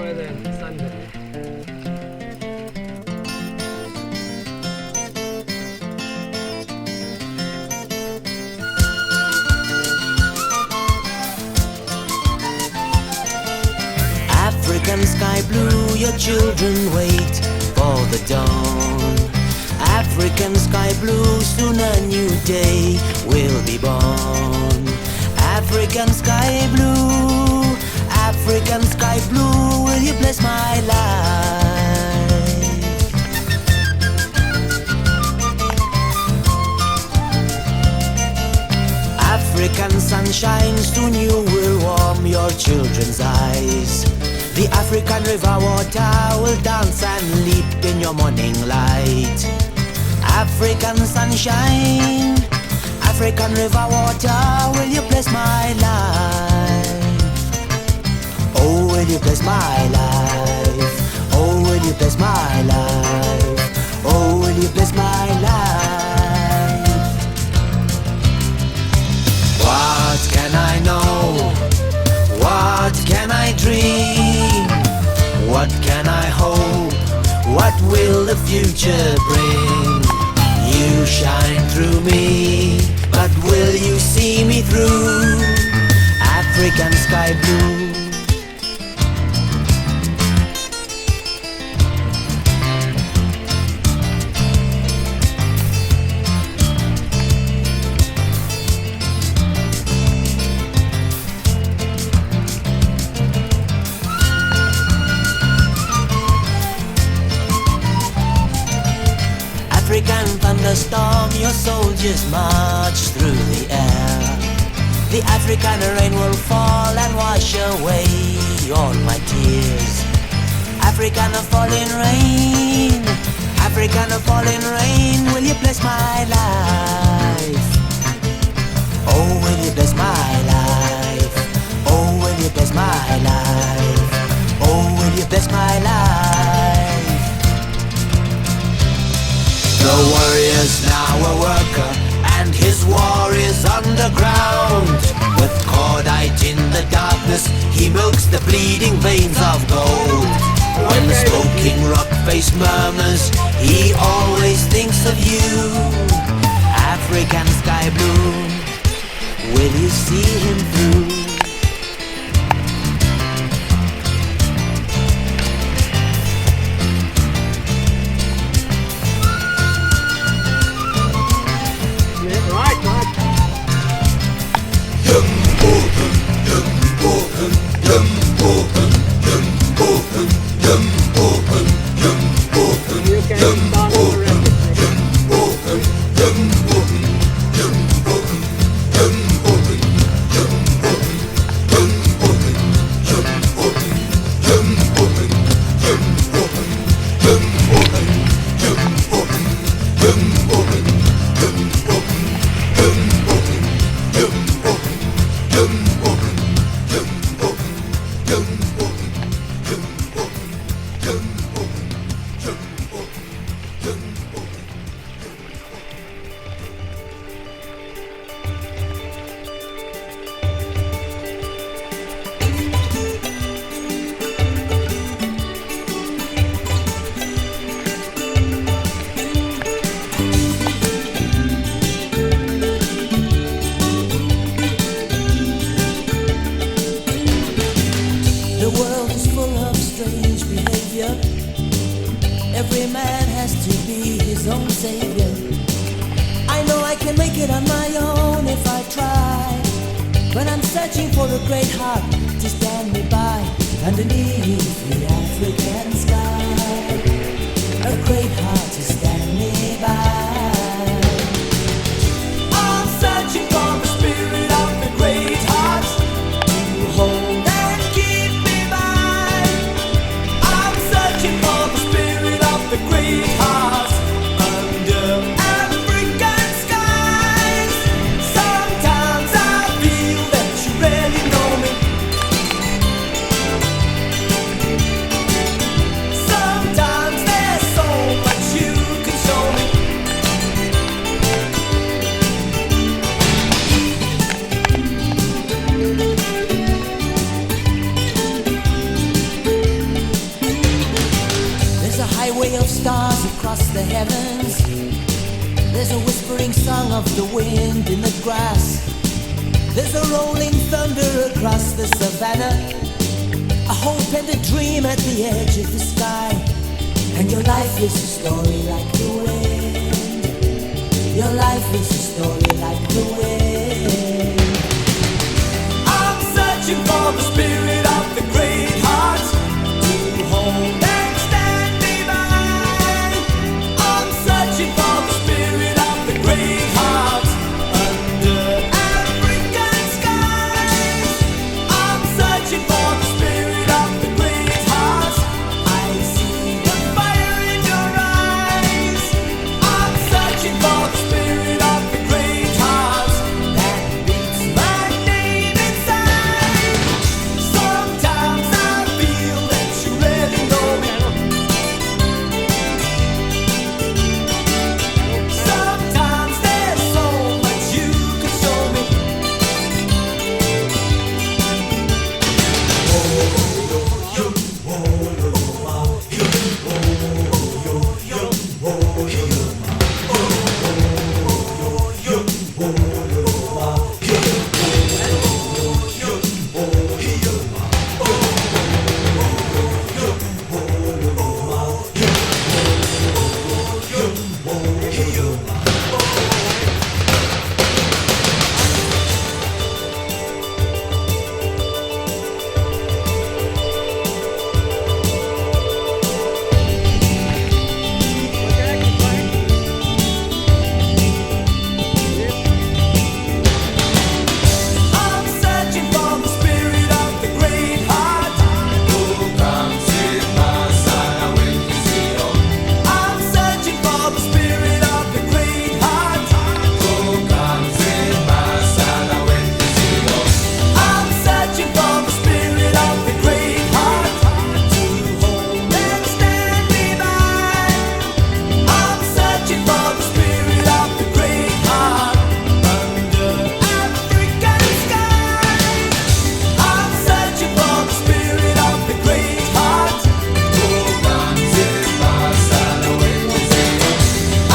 Enjoy the sunset. African sky blue, your children wait for the dawn. African sky blue, soon a new day will be born. African sky blue, African sky blue, will you bless my life? African sunshine, soon you will warm your children's eyes. The African river water will dance and leap in your morning light. African sunshine, African river water, will you bless my life? Oh, will you bless my life? Oh, will you bless my life? Oh, will you bless my life? What can I know? What can I dream? What can I hope? What will the future bring? You shine through me, but will you see me through? African sky blue. African thunderstorm, your soldiers march through the air. The African rain will fall and wash away all my tears. African falling rain, African falling rain, will you bless my life? Oh, will you bless my life? Oh, will you bless my life? Oh, will you bless my life? The warrior's now a worker, and his war is underground. With cordite in the darkness, he milks the bleeding veins of gold. When the smoking rock face murmurs, he always thinks of you. African sky blue, will you see him through? The world is full of strange behavior. Every man has to be his own savior. I know I can make it on my own if I try, but I'm searching for a great heart to stand me by underneath the African sky. A great heart to stand me by. I'm searching for the spirit of the great heart to hold. The great heart under African skies. Sometimes I feel that you really know me. song of the wind in the grass. There's a rolling thunder across the savannah, a hope and a dream at the edge of the sky. And your life is a story like the wind. Your life is a story like the wind. I'm searching for the spirit of the great heart to hold and stand me by. I'm searching for the spirit of the great heart under African skies. I'm searching for the spirit of the great heart. I see the fire in your eyes. I'm searching for the spirit of the great heart that beats my name inside. Sometimes I feel that you really know me. Sometimes there's so much you could show me. I'm searching for the spirit of the great heart. I'm searching for the spirit of the great heart. I'm searching for the spirit of the great heart to hold and stand me by. I'm searching for the spirit of the great heart under African skies. I'm searching for the spirit of the great heart.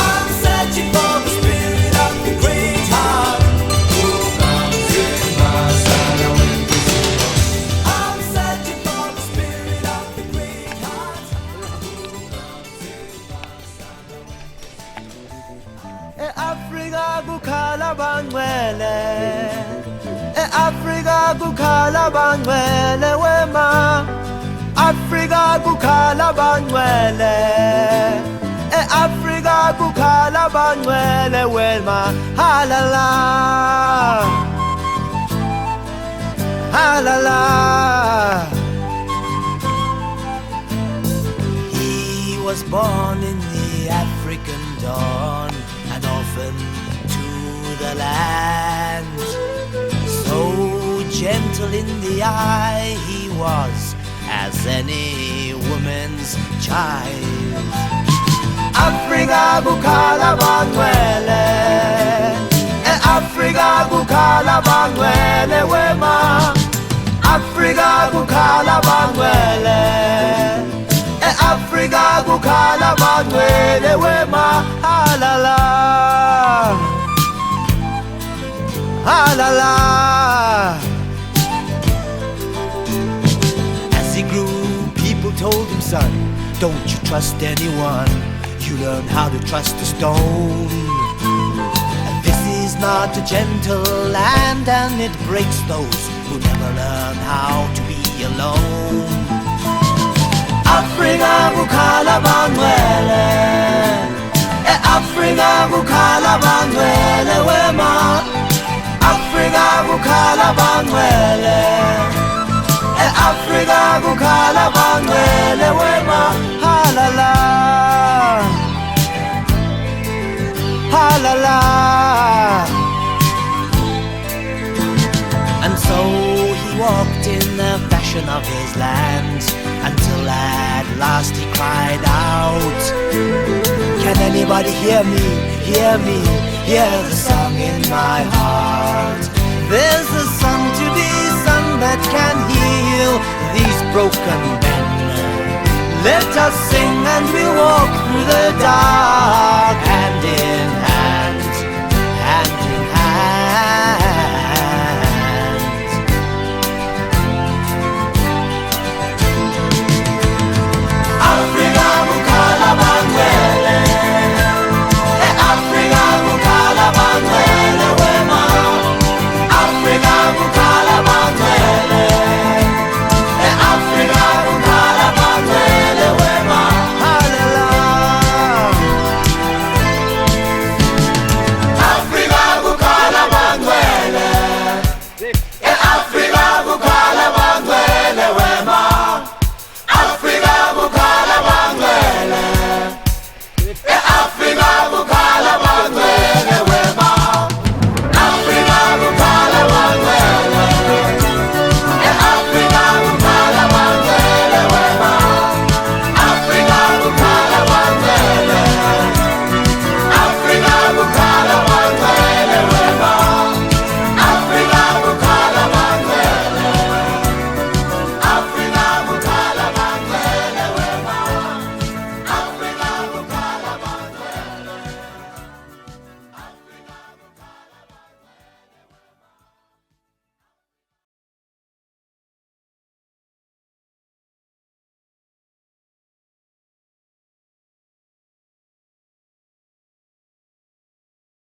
I'm searching for the spirit of the great heart. I'm searching for the spirit of the great heart. E-Afrika kukhala bangcwele, e-Afrika kukhala bangcwele wema, Afrika kukhala bangcwele, e-Afrika kukhala bangcwele wema, halala, halala. He was born in the African dawn, an orphan to the land. So gentle in the eye he was as any woman's child. Afrika kukhala bangcwele, e-Afrika kukhala bangcwele wema, Afrika kukhala bangcwele, e-Afrika kukhala bangcwele wema, halala, halala. As he grew, people told him, son, don't you trust anyone, you learn how to trust a stone. And this is not a gentle land, and it breaks those who never learn how to be alone. Afrika kukhala bangcwele, e-Afrika kukhala bangcwele wema, Afrika kukhala bangcwele, e-Afrika kukhala bangcwele wema, halala, halala. And so he walked in the fashion of his land, until at last he cried out, can anybody hear me, hear me, hear the song in my heart? There's a song to be sung that can heal these broken men. Let us sing and we'll walk through the dark hand in